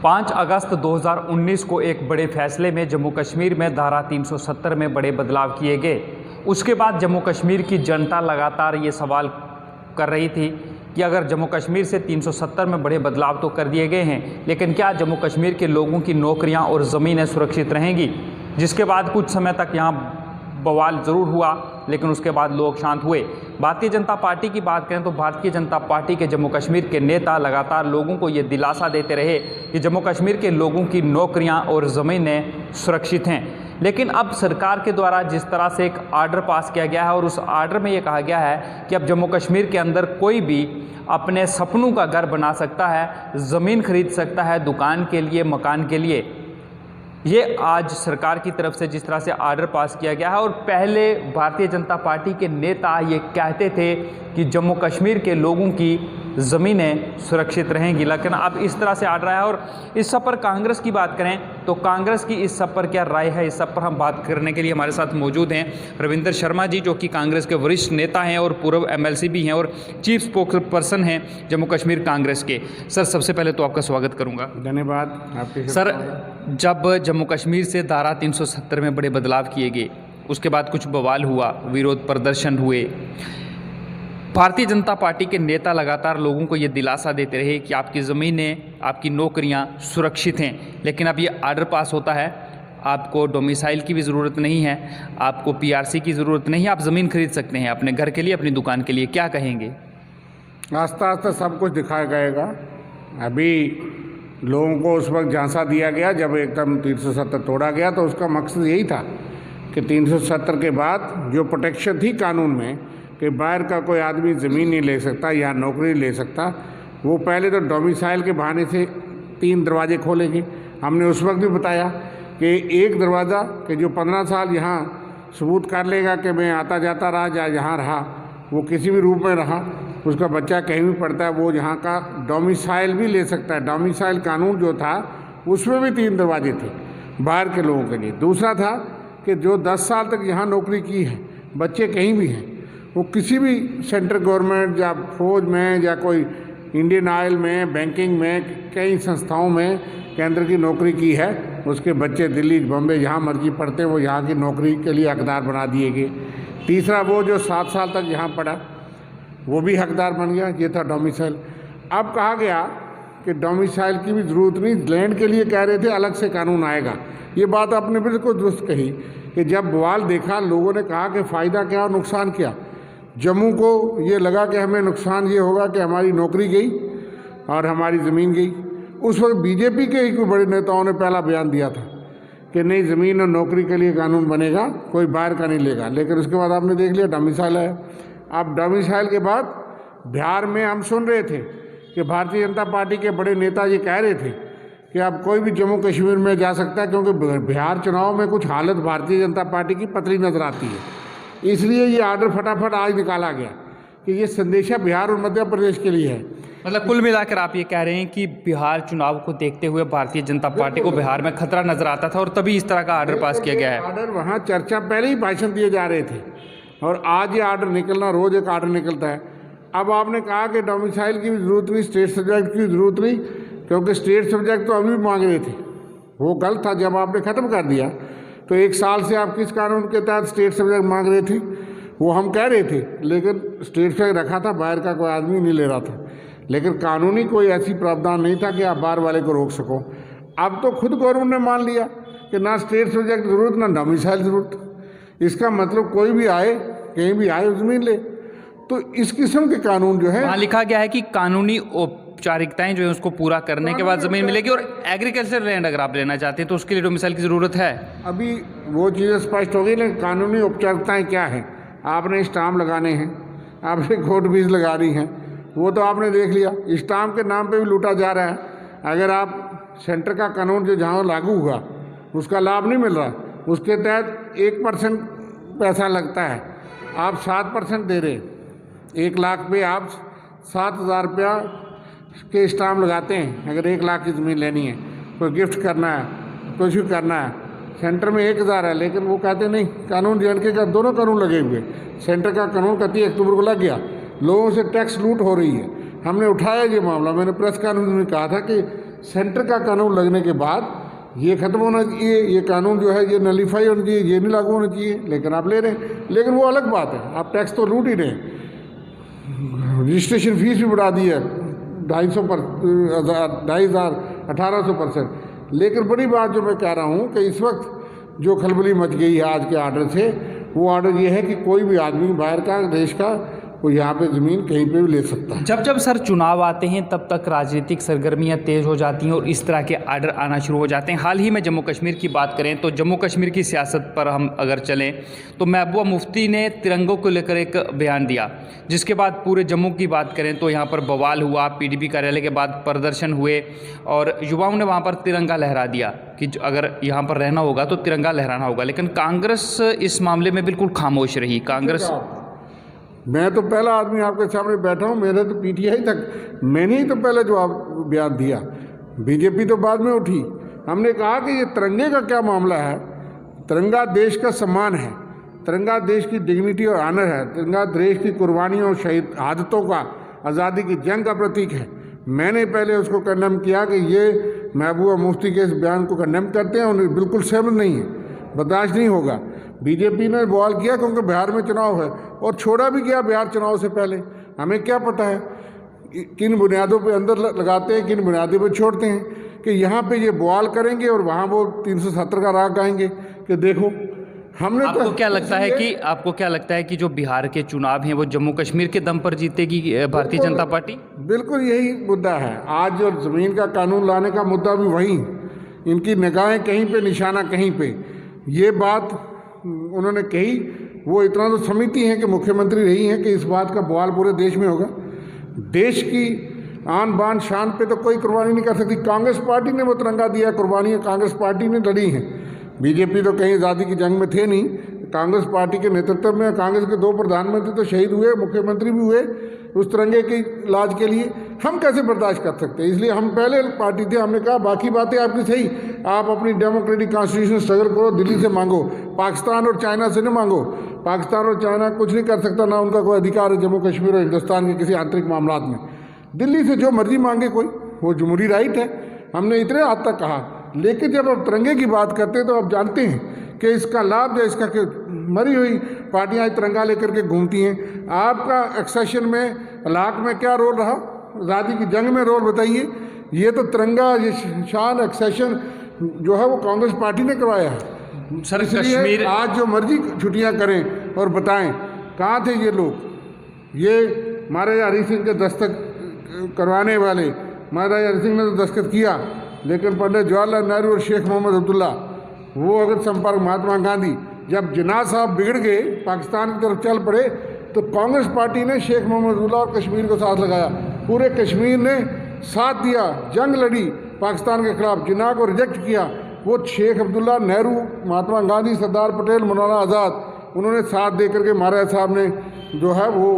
5 अगस्त 2019 को एक बड़े फैसले में जम्मू कश्मीर में धारा 370 में बड़े बदलाव किए गए। उसके बाद जम्मू कश्मीर की जनता लगातार ये सवाल कर रही थी कि अगर जम्मू कश्मीर से 370 में बड़े बदलाव तो कर दिए गए हैं, लेकिन क्या जम्मू कश्मीर के लोगों की नौकरियां और ज़मीनें सुरक्षित रहेंगी। जिसके बाद कुछ समय तक यहाँ बवाल ज़रूर हुआ, लेकिन उसके बाद लोग शांत हुए। भारतीय जनता पार्टी की बात करें तो भारतीय जनता पार्टी के जम्मू कश्मीर के नेता लगातार लोगों को ये दिलासा देते रहे कि जम्मू कश्मीर के लोगों की नौकरियां और ज़मीनें सुरक्षित हैं। लेकिन अब सरकार के द्वारा जिस तरह से एक आर्डर पास किया गया है और उस आर्डर में ये कहा गया है कि अब जम्मू कश्मीर के अंदर कोई भी अपने सपनों का घर बना सकता है, ज़मीन खरीद सकता है दुकान के लिए, मकान के लिए। ये आज सरकार की तरफ से जिस तरह से आर्डर पास किया गया है, और पहले भारतीय जनता पार्टी के नेता ये कहते थे कि जम्मू कश्मीर के लोगों की ज़मीनें सुरक्षित रहेंगी, लेकिन अब इस तरह से आर्डर आया। और इस सब पर कांग्रेस की बात करें तो कांग्रेस की इस सब पर क्या राय है, इस सब पर हम बात करने के लिए हमारे साथ मौजूद हैं रविंदर शर्मा जी, जो कि कांग्रेस के वरिष्ठ नेता हैं और पूर्व MLC भी हैं और चीफ स्पोक्स पर्सन हैं जम्मू कश्मीर कांग्रेस के। सर, सबसे पहले तो आपका स्वागत करूँगा। धन्यवाद आपके। सर, जब जम्मू कश्मीर से धारा 370 में बड़े बदलाव किए गए, उसके बाद कुछ बवाल हुआ, विरोध प्रदर्शन हुए। भारतीय जनता पार्टी के नेता लगातार लोगों को ये दिलासा देते रहे कि आपकी ज़मीनें, आपकी नौकरियां सुरक्षित हैं, लेकिन अब ये आर्डर पास होता है, आपको डोमिसाइल की भी ज़रूरत नहीं है, आपको PRC की ज़रूरत नहीं है, आप ज़मीन खरीद सकते हैं अपने घर के लिए, अपनी दुकान के लिए। क्या कहेंगे? आस्ता आस्ता सब कुछ दिखाया जाएगा। अभी लोगों को उस वक्त झांसा दिया गया जब एकदम 370 तोड़ा गया, तो उसका मकसद यही था कि 370 के बाद जो प्रोटेक्शन थी कानून में कि बाहर का कोई आदमी ज़मीन नहीं ले सकता या नौकरी ले सकता, वो पहले तो डोमिसाइल के बहाने से 3 दरवाजे खोलेंगे। हमने उस वक्त भी बताया कि एक दरवाज़ा कि जो 15 साल यहाँ सबूत कर लेगा कि मैं आता जाता रहा या यहाँ रहा, वो किसी भी रूप में रहा, उसका बच्चा कहीं भी पढ़ता है, वो यहाँ का डोमिसाइल भी ले सकता है। डोमिसाइल कानून जो था उसमें भी 3 दरवाजे थे बाहर के लोगों के लिए। दूसरा था कि जो 10 साल तक यहाँ नौकरी की है, बच्चे कहीं भी हैं, वो किसी भी सेंट्रल गवर्नमेंट या फौज में या कोई इंडियन ऑयल में, बैंकिंग में, कई संस्थाओं में केंद्र की नौकरी की है, उसके बच्चे दिल्ली, बम्बे, जहाँ मर्जी पढ़ते वो यहाँ की नौकरी के लिए हकदार बना दिए गए। तीसरा, वो जो 7 साल तक यहाँ पढ़ा वो भी हकदार बन गया। ये था डोमिसाइल। अब कहा गया कि डोमिसाइल की भी ज़रूरत नहीं, लैंड के लिए कह रहे थे अलग से कानून आएगा। ये बात आपने बिल्कुल दुरुस्त कही कि जब बवाल देखा, लोगों ने कहा कि फ़ायदा क्या और नुकसान क्या। जम्मू को ये लगा कि हमें नुकसान ये होगा कि हमारी नौकरी गई और हमारी ज़मीन गई। उस वक्त BJP के ही कोई बड़े नेताओं ने पहला बयान दिया था कि नहीं, ज़मीन और नौकरी के लिए कानून बनेगा, कोई बाहर का नहीं लेगा। लेकिन उसके बाद आपने देख लिया डोमिसाइल है। अब डोमिसाइल के बाद बिहार में हम सुन रहे थे कि भारतीय जनता पार्टी के बड़े नेता ये कह रहे थे कि अब कोई भी जम्मू कश्मीर में जा सकता है, क्योंकि बिहार चुनाव में कुछ हालत भारतीय जनता पार्टी की पतली नज़र आती है। इसलिए ये आर्डर फटाफट आज निकाला गया कि ये संदेशा बिहार और मध्य प्रदेश के लिए है। मतलब कुल मिलाकर आप ये कह रहे हैं कि बिहार चुनाव को देखते हुए भारतीय जनता पार्टी को बिहार में खतरा नजर आता था और तभी इस तरह का आर्डर पास किया गया है। आर्डर वहाँ चर्चा पहले ही भाषण दिए जा रहे थे और आज ये आर्डर निकलना, रोज़ एक आर्डर निकलता है। अब आपने कहा कि डोमिसाइल की भी ज़रूरत नहीं, स्टेट सब्जेक्ट की ज़रूरत नहीं, क्योंकि स्टेट सब्जेक्ट तो अभी भी मांग रहे थे। वो गलत था। जब आपने ख़त्म कर दिया तो 1 साल से आप किस कानून के तहत स्टेट सब्जेक्ट मांग रहे थे, वो हम कह रहे थे, लेकिन स्टेट सब्जेक्ट रखा था, बाहर का कोई आदमी नहीं ले रहा था। लेकिन कानूनी कोई ऐसी प्रावधान नहीं था कि आप बाहर वाले को रोक सको। अब तो खुद गवर्नमेंट ने मान लिया कि ना स्टेट सब्जेक्ट ज़रूरत, ना डोमिसाइल ज़रूरत। इसका मतलब कोई भी आए, कहीं भी आए, ज़मीन ले। तो इस किस्म के कानून जो है, वहाँ लिखा गया है कि कानूनी औपचारिकताएं जो है उसको पूरा करने के बाद ज़मीन मिलेगी, और एग्रीकल्चर लैंड अगर आप लेना चाहते हैं तो उसके लिए डोमिसाइल की ज़रूरत है। अभी वो चीज़ें स्पष्ट हो गई, लेकिन कानूनी औपचारिकताएँ क्या हैं? आपने स्टाम्प लगाने हैं, आपने कोर्ट फीस लगानी है, वो तो आपने देख लिया। स्टाम्प के नाम पे भी लूटा जा रहा है। अगर आप सेंटर का कानून जो जहाँ लागू हुआ उसका लाभ नहीं मिल रहा, उसके तहत 1% पैसा लगता है, आप 7% दे रहे। 1 लाख पे आप 7,000 रुपया के स्टाम्प लगाते हैं। अगर 1 लाख की ज़मीन लेनी है, कोई गिफ्ट करना है, कुछ भी करना है, सेंटर में 1,000 है, लेकिन वो कहते नहीं, कानून JNK का दोनों कानून लगे हुए। सेंटर का कानून 31 अक्टूबर को लग गया, लोगों से टैक्स लूट हो रही है। हमने उठाया ये मामला, मैंने प्रेस कानून में कहा था कि सेंटर का कानून लगने के बाद ये ख़त्म होना चाहिए, ये कानून जो है ये नलीफाई होना चाहिए, ये नहीं लागू होना चाहिए, लेकिन आप ले रहे हैं। लेकिन वो अलग बात है, आप टैक्स तो लूट ही रहे हैं, रजिस्ट्रेशन फीस भी बढ़ा दी है 2,500 1800%। लेकिन बड़ी बात जो मैं कह रहा हूँ कि इस वक्त जो खलबली मच गई है आज के आर्डर से, वो आर्डर ये है कि कोई भी आदमी बाहर का देश का वो यहाँ पे ज़मीन कहीं पे भी ले सकता है। जब जब सर चुनाव आते हैं तब तक राजनीतिक सरगर्मियां तेज़ हो जाती हैं और इस तरह के आर्डर आना शुरू हो जाते हैं। हाल ही में जम्मू कश्मीर की बात करें तो जम्मू कश्मीर की सियासत पर हम अगर चलें तो महबूबा मुफ्ती ने तिरंगों को लेकर एक बयान दिया, जिसके बाद पूरे जम्मू की बात करें तो यहाँ पर बवाल हुआ, पीडीपी कार्यालय के बाद प्रदर्शन हुए और युवाओं ने वहाँ पर तिरंगा लहरा दिया कि अगर यहाँ पर रहना होगा तो तिरंगा लहराना होगा। लेकिन कांग्रेस इस मामले में बिल्कुल खामोश रही। कांग्रेस, मैं तो पहला आदमी आपके सामने बैठा हूँ, मेरे तो पीटीआई तक मैंने ही तो पहले जवाब बयान दिया, बीजेपी तो बाद में उठी। हमने कहा कि ये तिरंगे का क्या मामला है, तिरंगा देश का सम्मान है, तिरंगा देश की डिग्निटी और ऑनर है, तिरंगा देश की कुर्बानियों और शहादतों का, आज़ादी की जंग का प्रतीक है। मैंने पहले उसको कंडेम किया कि ये महबूबा मुफ्ती के इस बयान को कंडेम करते हैं, उन्हें बिल्कुल सहमत नहीं है, बर्दाश्त नहीं होगा। बीजेपी ने बवाल किया क्योंकि बिहार में चुनाव है और छोड़ा भी गया बिहार चुनाव से पहले। हमें क्या पता है किन बुनियादों पे अंदर लगाते हैं, किन बुनियादों पे छोड़ते हैं कि यहाँ पे ये बवाल करेंगे और वहाँ वो 370 का राग गाएंगे कि देखो हमने। आपको क्या लगता है कि जो बिहार के चुनाव हैं वो जम्मू कश्मीर के दम पर जीतेगी भारतीय जनता पार्टी? बिल्कुल यही मुद्दा है। आज जो ज़मीन का कानून लाने का मुद्दा भी वही, इनकी निगाहें कहीं पे, निशाना कहीं पे। ये बात उन्होंने कही, वो इतना तो समिति हैं कि मुख्यमंत्री रही हैं कि इस बात का बवाल पूरे देश में होगा। देश की आन बान शान पे तो कोई कुर्बानी नहीं कर सकती। कांग्रेस पार्टी ने वो तिरंगा दिया, कुर्बानियाँ कांग्रेस पार्टी ने लड़ी हैं। बीजेपी तो कहीं आज़ादी की जंग में थे नहीं। कांग्रेस पार्टी के नेतृत्व में कांग्रेस के 2 प्रधानमंत्री तो शहीद हुए, मुख्यमंत्री भी हुए उस तिरंगे के इलाज के लिए। हम कैसे बर्दाश्त कर सकते हैं? इसलिए हम पहले पार्टी थे, हमने कहा बाकी बातें आपकी सही, आप अपनी डेमोक्रेटिक कॉन्स्टिट्यूशन स्ट्रगल करो, दिल्ली से मांगो, पाकिस्तान और चाइना से न मांगो। पाकिस्तान और चाइना कुछ नहीं कर सकता, ना उनका कोई अधिकार है जम्मू कश्मीर और हिंदुस्तान के किसी आंतरिक मामलात में। दिल्ली से जो मर्जी मांगे कोई, वो जमहूरी राइट है, हमने इतने हद तक कहा। लेकिन जब आप तिरंगे की बात करते हैं तो आप जानते हैं कि इसका लाभ जो इसका कि मरी हुई पार्टियां तिरंगा लेकर के घूमती हैं। आपका एक्सेशन में, इलाक में क्या रोल रहा, आज़ादी की जंग में रोल बताइए। ये तो तिरंगा, ये शान, एक्सेशन जो है वो कांग्रेस पार्टी ने करवाया है। सर कश्मीर आज जो मर्जी छुट्टियां करें और बताएं, कहाँ थे ये लोग? ये महाराजा हरि सिंह के दस्तक करवाने वाले, महाराजा हरि सिंह ने तो दस्तखत किया, लेकिन पंडित जवाहरलाल नेहरू और शेख मोहम्मद अब्दुल्ला वो अगर संपर्क, महात्मा गांधी जब जिन्ना साहब बिगड़ गए, पाकिस्तान की तरफ चल पड़े, तो कांग्रेस पार्टी ने शेख मोहम्मद अब्दुल्ला और कश्मीर को साथ लगाया। पूरे कश्मीर ने साथ दिया, जंग लड़ी पाकिस्तान के खिलाफ, जिन्ना को रिजेक्ट किया। वो शेख अब्दुल्ला, नेहरू, महात्मा गांधी, सरदार पटेल, मौलाना आज़ाद, उन्होंने साथ दे करके महाराज साहब ने जो है वो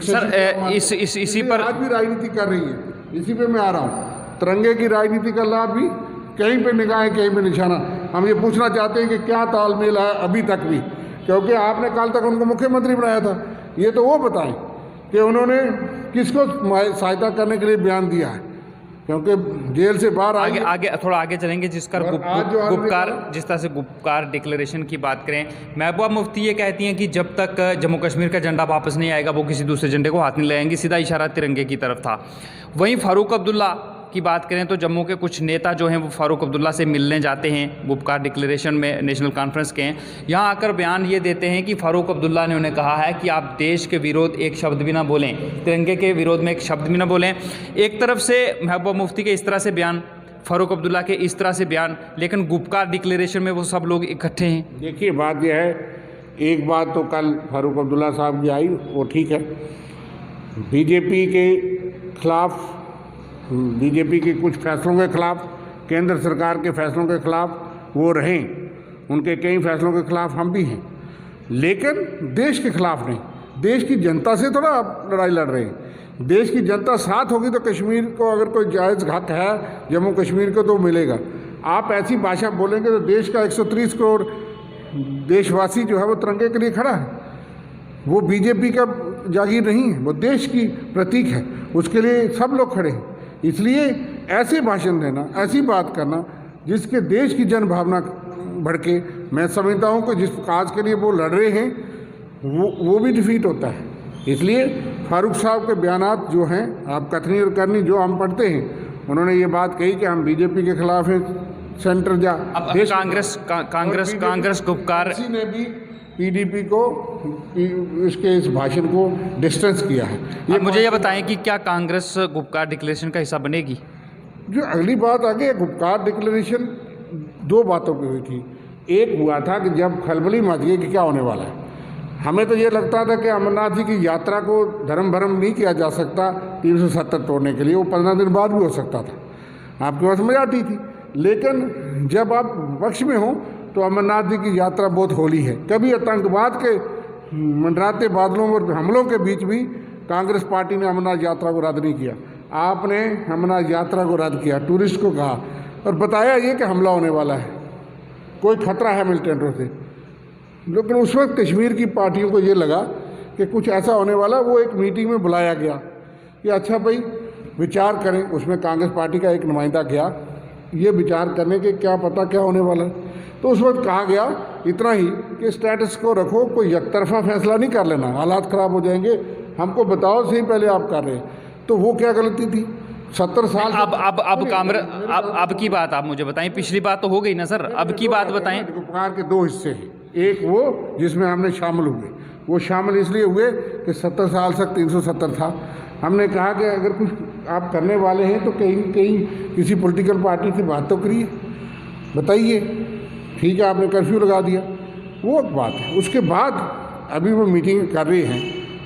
सर इसी पर आज भी राजनीति कर रही है। इसी पे मैं आ रहा हूँ, तिरंगे की राजनीति का लाभ भी कहीं पे निगाहें, कहीं पे निशाना। हम ये पूछना चाहते हैं कि क्या तालमेल है अभी तक भी, क्योंकि आपने कल तक उनको मुख्यमंत्री बनाया था। ये तो वो बताएं कि उन्होंने किसको सहायता करने के लिए बयान दिया है, क्योंकि जेल से बाहर आगे थोड़ा आगे चलेंगे। जिस तरह से गुपकार डिक्लेरेशन की बात करें, महबूबा मुफ्ती ये कहती हैं कि जब तक जम्मू कश्मीर का झंडा वापस नहीं आएगा वो किसी दूसरे झंडे को हाथ नहीं लगाएंगे। सीधा इशारा तिरंगे की तरफ था। वहीं फारूक अब्दुल्ला की बात करें तो जम्मू के कुछ नेता जो हैं वो फारूक अब्दुल्ला से मिलने जाते हैं, गुपकार डिक्लेरेशन में नेशनल कॉन्फ्रेंस के हैं। यहाँ आकर बयान ये देते हैं कि फारूक अब्दुल्ला ने उन्हें कहा है कि आप देश के विरोध एक शब्द भी ना बोलें, तिरंगे के विरोध में एक शब्द भी ना बोलें। एक तरफ से महबूबा मुफ्ती के इस तरह से बयान, फारूक अब्दुल्ला के इस तरह से बयान, लेकिन गुपकार डिक्लेरेशन में वो सब लोग इकट्ठे हैं। देखिए बात यह है, एक बात तो कल फारूक अब्दुल्ला साहब की आई, वो ठीक है, बीजेपी के खिलाफ, बीजेपी के कुछ फैसलों के खिलाफ, केंद्र सरकार के फैसलों के खिलाफ वो रहें, उनके कई फैसलों के खिलाफ हम भी हैं, लेकिन देश के खिलाफ नहीं। देश की जनता से थोड़ा आप लड़ाई लड़ रहे हैं। देश की जनता साथ होगी तो कश्मीर को अगर कोई जायज़ हक है जम्मू कश्मीर को तो मिलेगा। आप ऐसी भाषा बोलेंगे तो देश का 130 करोड़ देशवासी जो है वो तिरंगे के लिए खड़ा है। वो बीजेपी का जागीर नहीं है, वो देश की प्रतीक है, उसके लिए सब लोग खड़े हैं। इसलिए ऐसे भाषण देना, ऐसी बात करना जिसके देश की जन भावना भड़के, मैं समझता हूँ कि जिस काज के लिए वो लड़ रहे हैं वो भी डिफीट होता है। इसलिए फारूक साहब के बयानात जो हैं, आप कथनी और करनी जो हम पढ़ते हैं, उन्होंने ये बात कही कि हम बीजेपी के खिलाफ हैं, सेंटर जा अब कांग्रेस गुपकार ने भी पीडीपी को इसके इस भाषण को डिस्टेंस किया है। अब मुझे ये बताएं कि क्या कांग्रेस गुपकार डिक्लेरेशन का हिस्सा बनेगी? जो अगली बात आगे, गुपकार डिक्लेरेशन दो बातों पे हुई थी। एक हुआ था कि जब खलबली मच गई कि क्या होने वाला है, हमें तो ये लगता था कि अमरनाथ जी की यात्रा को धर्म भरम नहीं किया जा सकता 370 तोड़ने के लिए, वो 15 दिन बाद भी हो सकता था, आपके पास समझ आती थी। लेकिन जब आप विपक्ष में हो तो अमरनाथ जी की यात्रा बहुत होली है। कभी आतंकवाद के मंडराते बादलों और हमलों के बीच भी कांग्रेस पार्टी ने अमरनाथ यात्रा को रद्द नहीं किया। आपने अमरनाथ यात्रा को रद्द किया, टूरिस्ट को कहा और बताया ये कि हमला होने वाला है, कोई खतरा है मिलिटेंटों से। लेकिन उस वक्त कश्मीर की पार्टियों को ये लगा कि कुछ ऐसा होने वाला, वो एक मीटिंग में बुलाया गया कि अच्छा भाई विचार करें। उसमें कांग्रेस पार्टी का एक नुमाइंदा गया ये विचार करने के क्या पता क्या होने वाला है। तो उस वक्त कहा गया इतना ही कि स्टेटस को रखो, कोई एकतरफा फैसला नहीं कर लेना, हालात ख़राब हो जाएंगे, हमको बताओ सही पहले आप कर रहे हैं। तो वो क्या गलती थी? 70 साल अब की बात आप मुझे बताएं, पिछली बात तो हो गई ना सर, अब की बात बताएं। गुपकार के दो हिस्से हैं, एक वो जिसमें हमने शामिल हुए, वो शामिल इसलिए हुए कि 70 साल तक 370 था। हमने कहा कि अगर कुछ आप करने वाले हैं तो कहीं किसी पॉलिटिकल पार्टी से बात तो करिए, बताइए। ठीक है, आपने कर्फ्यू लगा दिया, वो बात है। उसके बाद अभी वो मीटिंग कर रहे हैं,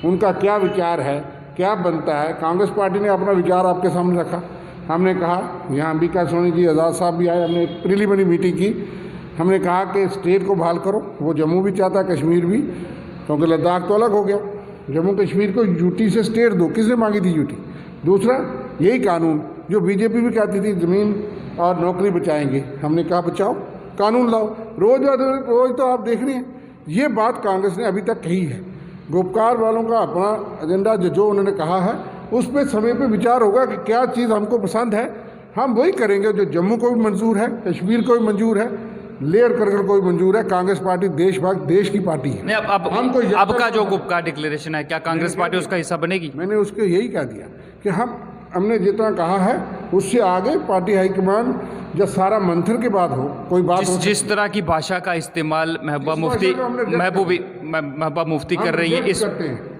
उनका क्या विचार है, क्या बनता है। कांग्रेस पार्टी ने अपना विचार आपके सामने रखा। हमने कहा, यहाँ अंबिका सोनी जी, आज़ाद साहब भी आए, हमने प्रीलिमिनरी मीटिंग की। हमने कहा कि स्टेट को बहाल करो, वो जम्मू भी चाहता, कश्मीर भी, क्योंकि लद्दाख तो अलग हो गया। जम्मू कश्मीर को यूटी से स्टेट दो, किसने मांगी थी यूटी? दूसरा यही कानून जो बीजेपी भी कहती थी ज़मीन और नौकरी बचाएंगे, हमने कहा बचाओ, कानून लाओ। रोज़ तो आप देख रहे हैं ये बात कांग्रेस ने अभी तक कही है। गुपकार वालों का अपना एजेंडा जो उन्होंने कहा है, उस पर समय पे विचार होगा कि क्या चीज़ हमको पसंद है, हम वही करेंगे जो जम्मू को भी मंजूर है, कश्मीर को भी मंजूर है, लेयर करकट को भी मंजूर है। कांग्रेस पार्टी देशभक्त, देश की पार्टी है। नहीं, अब का जो गुपकार डिक्लेरेशन है, क्या कांग्रेस पार्टी उसका हिस्सा बनेगी? मैंने उसको यही कह दिया कि हमने जितना कहा है उससे आगे पार्टी हाईकमान जब सारा मंथन के बाद हो कोई बात जिस तरह की भाषा का इस्तेमाल महबूबा मुफ्ती कर रही है, इस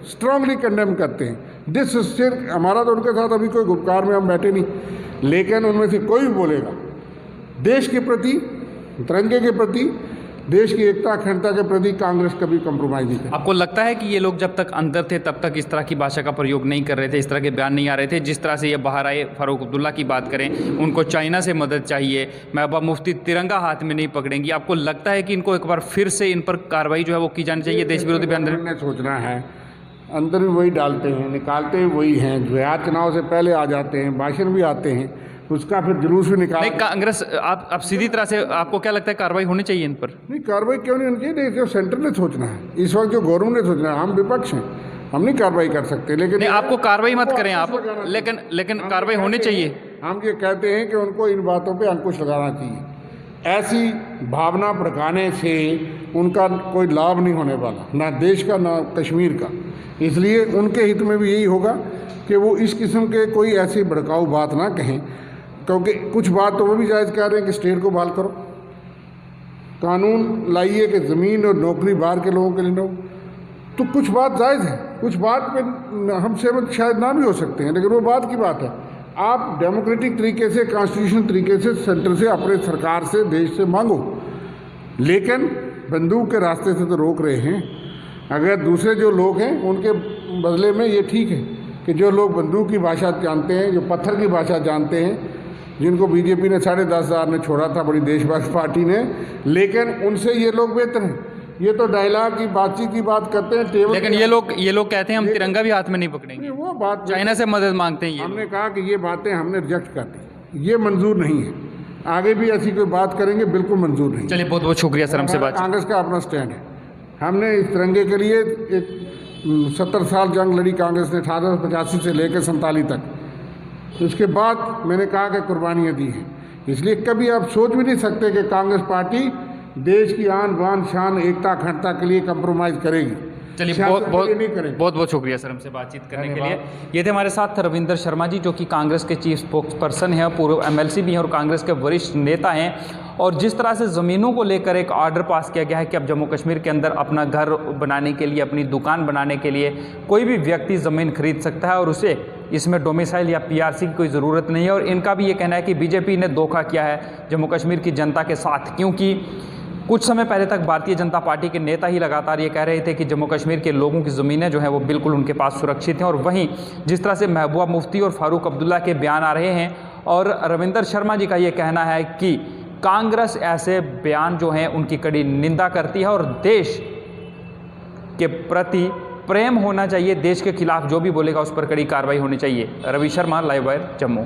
स्ट्रांगली कंडेम करते हैं। सिर्फ हमारा तो उनके साथ अभी कोई गुपकार में हम बैठे नहीं, लेकिन उनमें से कोई भी बोलेगा देश के प्रति, तिरंगे के प्रति, देश की एकता अखंडता के प्रति कांग्रेस कभी कंप्रोमाइज नहीं करती। आपको लगता है कि ये लोग जब तक अंदर थे तब तक इस तरह की भाषा का प्रयोग नहीं कर रहे थे, इस तरह के बयान नहीं आ रहे थे? जिस तरह से ये बाहर आए, फारूक अब्दुल्ला की बात करें, उनको चाइना से मदद चाहिए, महबूबा मुफ्ती तिरंगा हाथ में नहीं पकड़ेंगी, आपको लगता है कि इनको एक बार फिर से इन पर कार्रवाई जो है वो की जानी चाहिए? देश विरोधी बयान सोचना है, अंदर भी वही डालते हैं, निकालते भी वही हैं, बिहार चुनाव से पहले आ जाते हैं, भाषण भी आते हैं, उसका फिर जुलूस भी निकाल। नहीं, कांग्रेस आप सीधी तरह से, आपको क्या लगता है कार्रवाई होनी चाहिए इन पर? नहीं, कार्रवाई क्यों नहीं होनी चाहिए? जो सेंटर ने सोचना है, इस वक्त जो गवर्नमेंट ने सोचना है, हम विपक्ष हैं, हम नहीं कार्रवाई कर सकते। लेकिन नहीं, आपको कार्रवाई मत करें आप, लेकिन कार्रवाई होनी चाहिए। हम ये कहते हैं कि उनको इन बातों पे अंकुश लगाना चाहिए। ऐसी भावना भड़काने से उनका कोई लाभ नहीं होने वाला, ना देश का ना कश्मीर का। इसलिए उनके हित में भी यही होगा कि वो इस किस्म के कोई ऐसी भड़काऊ बात ना कहें, क्योंकि कुछ बात तो वो भी जायज़ कह रहे हैं कि स्टेट को बहाल करो, कानून लाइए कि ज़मीन और नौकरी बाहर के लोगों के लिए लो। तो कुछ बात जायज़ है, कुछ बात पे हम सहमत शायद ना भी हो सकते हैं, लेकिन वो बात की बात है। आप डेमोक्रेटिक तरीके से, कॉन्स्टिट्यूशनल तरीके से सेंटर से, अपने सरकार से, देश से मांगो, लेकिन बंदूक के रास्ते से तो रोक रहे हैं। अगर दूसरे जो लोग हैं उनके बदले में ये ठीक है कि जो लोग बंदूक की भाषा जानते हैं, जो पत्थर की भाषा जानते हैं, जिनको बीजेपी ने 10,500 ने छोड़ा था, बड़ी देशभक्त पार्टी ने, लेकिन उनसे ये लोग बेहतर हैं। ये तो डायलॉग की बातचीत की बात करते हैं टेबल, लेकिन ये लोग कहते हैं हम तिरंगा भी हाथ में नहीं पकड़ेंगे, वो बात चाइना से मदद मांगते हैं। हमने कहा कि ये बातें हमने रिजेक्ट कर दी, ये मंजूर नहीं है। आगे भी ऐसी कोई बात करेंगे बिल्कुल मंजूर नहीं। चलिए, बहुत बहुत शुक्रिया सर, हमसे बात। कांग्रेस का अपना स्टैंड है। हमने इस तिरंगे के लिए एक 70 साल जंग लड़ी कांग्रेस ने, 1885 से लेकर 47 तक। उसके बाद मैंने कहा कि कुर्बानियाँ दी हैं। इसलिए कभी आप सोच भी नहीं सकते कि कांग्रेस पार्टी देश की आन बान शान एकता अखंडता के लिए कंप्रोमाइज़ करेगी। चलिए, सियासत के लिए नहीं करेगी। बहुत बहुत शुक्रिया सर हमसे बातचीत करने के लिए। धन्यवाद। ये थे हमारे साथ रविंदर शर्मा जी, जो कि कांग्रेस के चीफ स्पोक्स पर्सन हैं, पूर्व एमएलसी भी हैं और कांग्रेस के वरिष्ठ नेता हैं। और जिस तरह से ज़मीनों को लेकर एक ऑर्डर पास किया गया है कि अब जम्मू कश्मीर के अंदर अपना घर बनाने के लिए, अपनी दुकान बनाने के लिए कोई भी व्यक्ति ज़मीन खरीद सकता है और उसे इसमें डोमिसाइल या पीआरसी की कोई ज़रूरत नहीं है। और इनका भी ये कहना है कि बीजेपी ने धोखा किया है जम्मू कश्मीर की जनता के साथ, क्योंकि कुछ समय पहले तक भारतीय जनता पार्टी के नेता ही लगातार ये कह रहे थे कि जम्मू कश्मीर के लोगों की ज़मीनें जो हैं वो बिल्कुल उनके पास सुरक्षित हैं। और वहीं जिस तरह से महबूबा मुफ्ती और फारूक अब्दुल्ला के बयान आ रहे हैं और रविंदर शर्मा जी का ये कहना है कि कांग्रेस ऐसे बयान जो हैं उनकी कड़ी निंदा करती है और देश के प्रति प्रेम होना चाहिए, देश के खिलाफ जो भी बोलेगा उस पर कड़ी कार्रवाई होनी चाहिए। Ravi Sharma, live wire, Jammu.